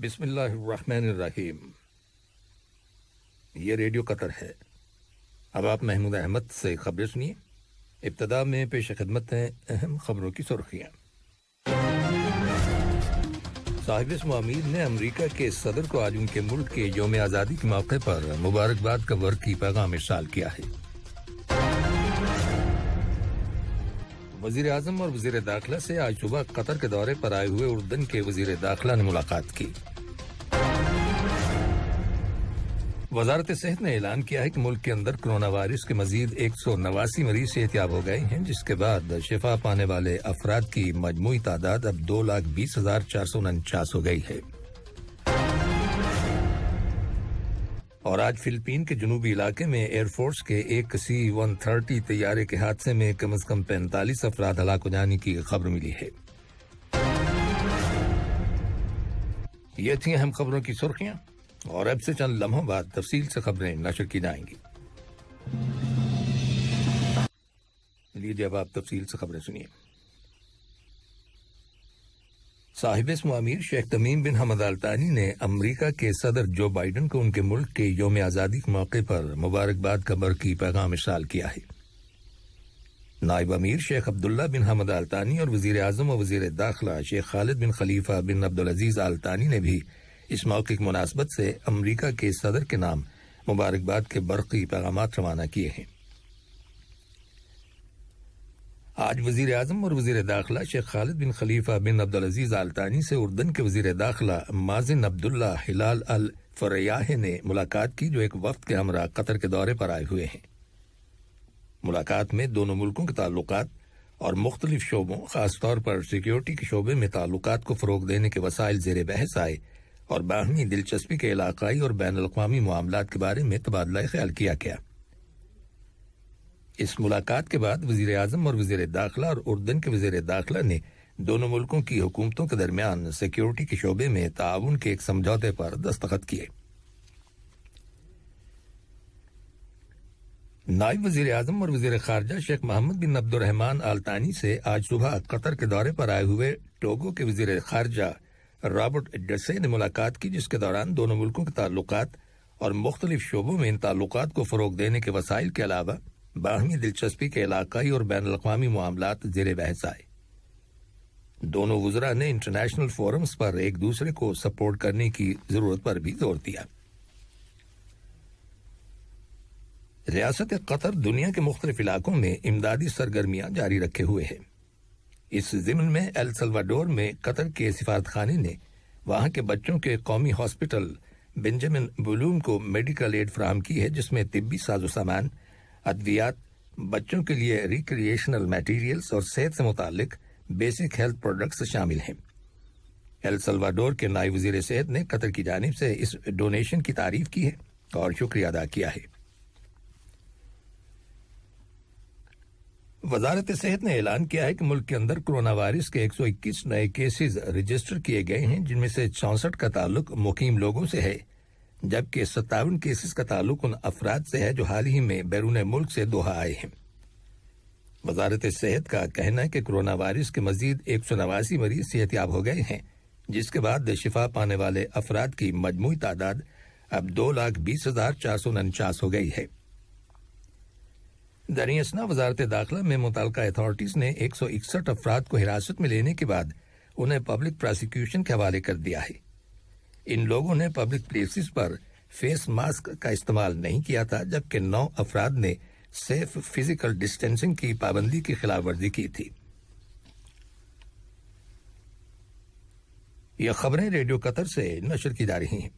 بسم اللہ الرحمن الرحیم۔ یہ ریڈیو قطر ہے۔ اب آپ محمود احمد سے خبریں سنیے۔ ابتدا میں پیش خدمت ہیں اہم خبروں کی سرخیاں۔ صاحب اسم امیر نے امریکہ کے صدر کو آج ان کے ملک کے یوم آزادی کے موقع پر مبارکباد کا برقی پیغام ارسال کیا ہے۔ وزیر اعظم اور وزیر داخلہ سے آج صبح قطر کے دورے پر آئے ہوئے اردن کے وزیر داخلہ نے ملاقات کی۔ وزارت صحت نے اعلان کیا ہے کہ ملک کے اندر کرونا وائرس کے مزید 189 مریض صحتیاب ہو گئے ہیں، جس کے بعد شفا پانے والے افراد کی مجموعی تعداد اب 2,20,449 ہو گئی ہے۔ اور آج فلپین کے جنوبی علاقے میں ایئر فورس کے ایک C-130 طیارے کے حادثے میں کم از کم 45 افراد ہلاک ہو جانے کی خبر ملی ہے۔ یہ تھیں اہم خبروں کی سرخیاں، اور اب سے چند لمحوں بعد تفصیل سے خبریں نشر کی جائیں گی۔ لیجیے اب آپ تفصیل سے خبریں سنیے۔ صاحب اسم امیر شیخ تمیم بن حمد آل ثانی نے امریکہ کے صدر جو بائیڈن کو ان کے ملک کے یوم آزادی کے موقع پر مبارکباد کا برقی پیغام ارسال کیا ہے۔ نائب امیر شیخ عبداللہ بن حمد آل ثانی اور وزیر اعظم و وزیر داخلہ شیخ خالد بن خلیفہ بن عبدالعزیز آل ثانی نے بھی اس موقع کی مناسبت سے امریکہ کے صدر کے نام مبارکباد کے برقی پیغامات روانہ کیے ہیں۔ آج وزیر اعظم اور وزیر داخلہ شیخ خالد بن خلیفہ بن عبدالعزیز آل ثانی سے اردن کے وزیر داخلہ مازن عبداللہ ہلال الفریاح نے ملاقات کی، جو ایک وفد کے ہمراہ قطر کے دورے پر آئے ہوئے ہیں۔ ملاقات میں دونوں ملکوں کے تعلقات اور مختلف شعبوں، خاص طور پر سیکیورٹی کے شعبے میں تعلقات کو فروغ دینے کے وسائل زیر بحث آئے اور باہمی دلچسپی کے علاقائی اور بین الاقوامی معاملات کے بارے میں تبادلہ خیال کیا گیا۔ اس ملاقات کے بعد وزیر اعظم اور وزیر داخلہ اور اردن کے وزیر داخلہ نے دونوں ملکوں کی حکومتوں کے درمیان سیکیورٹی کے شعبے میں تعاون کے ایک سمجھوتے پر دستخط کیے۔ نائب وزیر اعظم اور وزیر خارجہ شیخ محمد بن عبد الرحمن آل ثانی سے آج صبح قطر کے دورے پر آئے ہوئے ٹوگو کے وزیر خارجہ رابرٹ ڈسے نے ملاقات کی، جس کے دوران دونوں ملکوں کے تعلقات اور مختلف شعبوں میں ان تعلقات کو فروغ دینے کے وسائل کے علاوہ باہمی دلچسپی کے علاقائی اور بین الاقوامی معاملات زیر بحث آئے۔ دونوں وزراء نے انٹرنیشنل فورمز پر ایک دوسرے کو سپورٹ کرنے کی ضرورت پر بھی زور دیا۔ ریاست قطر دنیا کے مختلف علاقوں میں امدادی سرگرمیاں جاری رکھے ہوئے ہے۔ اس ضمن میں ایل سلواڈور میں قطر کے سفارت خانے نے وہاں کے بچوں کے قومی ہاسپٹل بنجمن بلوم کو میڈیکل ایڈ فراہم کی ہے، جس میں طبی ساز و سامان، ادویات، بچوں کے لیے ریکریشنل میٹیریلز اور صحت سے متعلق بیسک ہیلتھ پروڈکٹس شامل ہیں۔ ایل سلواڈور کے نائب وزیر صحت نے قطر کی جانب سے اس ڈونیشن کی تعریف کی ہے اور شکریہ ادا کیا ہے۔ وزارت صحت نے اعلان کیا ہے کہ ملک کے اندر کرونا وائرس کے 121 نئے کیسز رجسٹر کیے گئے ہیں، جن میں سے 64 کا تعلق مقیم لوگوں سے ہے، جبکہ 57 کیسز کا تعلق ان افراد سے ہے جو حال ہی میں بیرون ملک سے دوحہ آئے ہیں۔ وزارت صحت کا کہنا ہے کہ کرونا وائرس کے مزید 189 مریض صحتیاب ہو گئے ہیں، جس کے بعد شفا پانے والے افراد کی مجموعی تعداد اب 2,20,449 ہو گئی ہے۔ دریں اثنا وزارت داخلہ میں متعلقہ اتھارٹیز نے 161 افراد کو حراست میں لینے کے بعد انہیں پبلک پراسیکیوشن کے حوالے کر دیا ہے۔ ان لوگوں نے پبلک پلیسز پر فیس ماسک کا استعمال نہیں کیا تھا، جبکہ 9 افراد نے سیف فزیکل ڈسٹینسنگ کی پابندی کی خلاف ورزی کی تھی۔ یہ خبریں ریڈیو قطر سے نشر کی جا رہی ہیں۔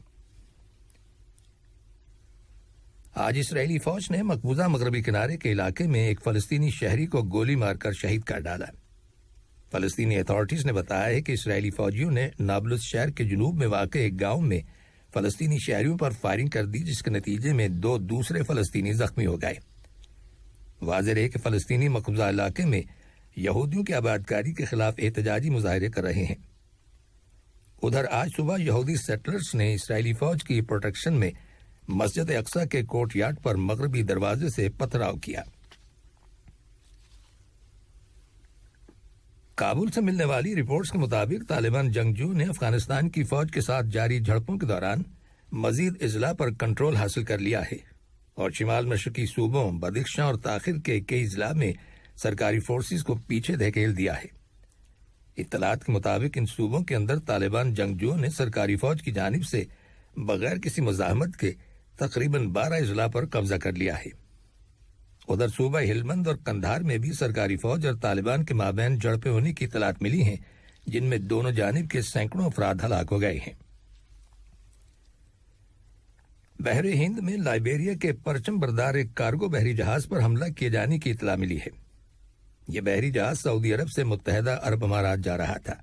آج اسرائیلی فوج نے مقبوضہ مغربی کنارے کے علاقے میں ایک فلسطینی شہری کو گولی مار کر شہید کر ڈالا۔ فلسطینی اتھارٹیز نے بتایا ہے کہ اسرائیلی فوجیوں نے نابلس شہر کے جنوب میں واقع ایک گاؤں میں فلسطینی شہریوں پر فائرنگ کر دی، جس کے نتیجے میں 2 دوسرے فلسطینی زخمی ہو گئے۔ واضح ہے کہ فلسطینی مقبوضہ علاقے میں یہودیوں کی آبادکاری کے خلاف احتجاجی مظاہرے کر رہے ہیں۔ ادھر آج صبح یہودی سیٹلرز نے اسرائیلی فوج کی پروٹیکشن میں مسجد اقصی کے کورٹ یارڈ پر مغربی دروازے سے پتھراؤ کیا۔ کابل سے ملنے والی رپورٹس کے مطابق طالبان جنگجو نے افغانستان کی فوج کے ساتھ جاری جھڑپوں کے دوران مزید اضلاع پر کنٹرول حاصل کر لیا ہے اور شمال مشرقی صوبوں بدخشاں اور تاخیر کے کئی اضلاع میں سرکاری فورسز کو پیچھے دھکیل دیا ہے۔ اطلاعات کے مطابق ان صوبوں کے اندر طالبان جنگجوؤں نے سرکاری فوج کی جانب سے بغیر کسی مزاحمت کے تقریباً 12 اضلاع پر قبضہ کر لیا ہے۔ ادھر صوبہ ہلمند اور قندھار میں بھی سرکاری فوج اور طالبان کے مابین جھڑپیں ہونے کی اطلاعات ملی ہیں، جن میں دونوں جانب کے سینکڑوں افراد ہلاک ہو گئے ہیں۔ بحر ہند میں لائبیریا کے پرچم بردار ایک کارگو بحری جہاز پر حملہ کیے جانے کی اطلاع ملی ہے۔ یہ بحری جہاز سعودی عرب سے متحدہ عرب امارات جا رہا تھا۔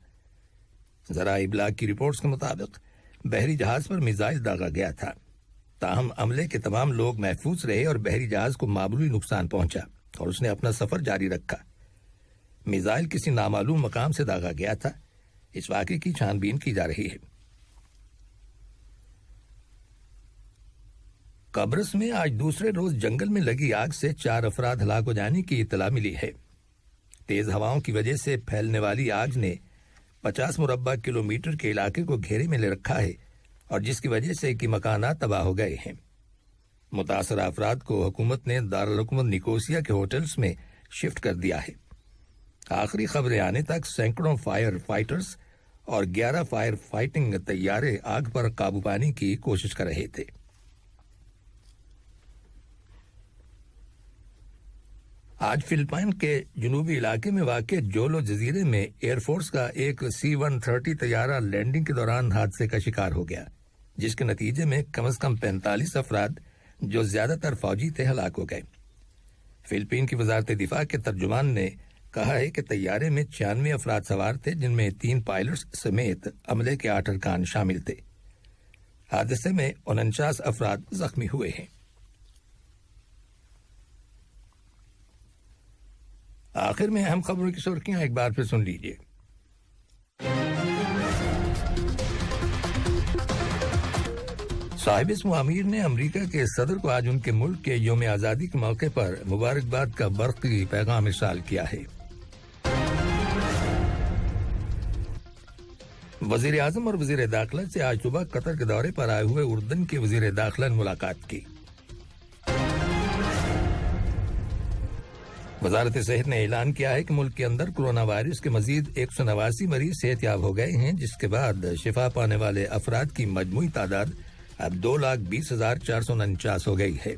ذرائع ابلاغ کی رپورٹس کے مطابق بحری جہاز پر میزائل داغا گیا تھا، تاہم عملے کے تمام لوگ محفوظ رہے اور بحری جہاز کو معمولی نقصان پہنچا اور اس نے اپنا سفر جاری رکھا۔ میزائل کسی نامعلوم مقام سے داغا گیا تھا۔ اس واقعے کی چھان بین کی جا رہی ہے۔ قبرص میں آج دوسرے روز جنگل میں لگی آگ سے 4 افراد ہلاک ہو جانے کی اطلاع ملی ہے۔ تیز ہواؤں کی وجہ سے پھیلنے والی آگ نے 50 مربع کلومیٹر کے علاقے کو گھیرے میں لے رکھا ہے اور جس کی وجہ سے کئی مکانات تباہ ہو گئے ہیں۔ متاثرہ افراد کو حکومت نے دارالحکومت نیکوسیا کے ہوٹلز میں شفٹ کر دیا ہے۔ آخری خبریں آنے تک سینکڑوں فائر فائٹرز اور 11 فائر فائٹنگ طیارے آگ پر قابو پانے کی کوشش کر رہے تھے۔ آج فلپائن کے جنوبی علاقے میں واقع جولو جزیرے میں ایئر فورس کا ایک C-130 طیارہ لینڈنگ کے دوران حادثے کا شکار ہو گیا، جس کے نتیجے میں کم از کم 45 افراد جو زیادہ تر فوجی تھے ہلاک ہو گئے۔ فلپین کی وزارت دفاع کے ترجمان نے کہا ہے کہ طیارے میں 96 افراد سوار تھے، جن میں 3 پائلٹس سمیت عملے کے 8 ارکان شامل تھے۔ حادثے میں 49 افراد زخمی ہوئے ہیں۔ آخر میں اہم خبروں کی سرخیاں ایک بار پھر سن لیجیے۔ صاحب اسم امیر نے امریکہ کے صدر کو آج ان کے ملک کے یوم آزادی کے موقع پر مبارکباد کا برقی پیغام ارسال کیا ہے۔ وزیر اعظم اور وزیر داخلہ سے آج صبح قطر کے دورے پر آئے ہوئے اردن کے وزیر داخلہ نے ملاقات کی۔ وزارت صحت نے اعلان کیا ہے کہ ملک کے اندر کورونا وائرس کے مزید 189 مریض صحت یاب ہو گئے ہیں، جس کے بعد شفا پانے والے افراد کی مجموعی تعداد اب 2,20,449 ہو گئی ہے۔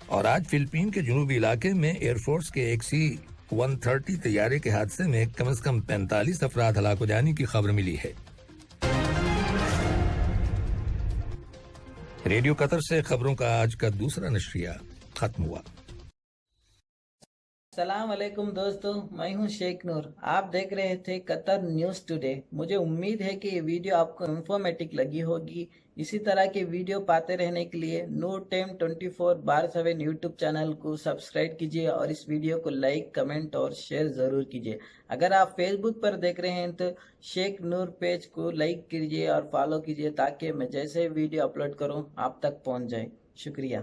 اور آج فلپین کے جنوبی علاقے میں ایئر فورس کے ایک C-130 طیارے کے حادثے میں کم از کم 45 افراد ہلاک ہو جانے کی خبر ملی ہے۔ ریڈیو قطر سے خبروں کا آج کا دوسرا نشریہ ختم ہوا۔ السلام علیکم دوستو، میں ہوں شیخ نور۔ آپ دیکھ رہے تھے قطر نیوز ٹوڈے۔ مجھے امید ہے کہ یہ ویڈیو آپ کو انفارمیٹک لگی ہوگی۔ اسی طرح کے ویڈیو پاتے رہنے کے لیے نور ٹائم 24/7 یوٹیوب چینل کو سبسکرائب کیجیے اور اس ویڈیو کو لائک، کمنٹ اور شیئر ضرور کیجیے۔ اگر آپ فیس بک پر دیکھ رہے ہیں تو شیخ نور پیج کو لائک کیجیے اور فالو کیجیے تاکہ میں جیسے ویڈیو اپلوڈ کروں آپ تک پہنچ جائے۔ شکریہ۔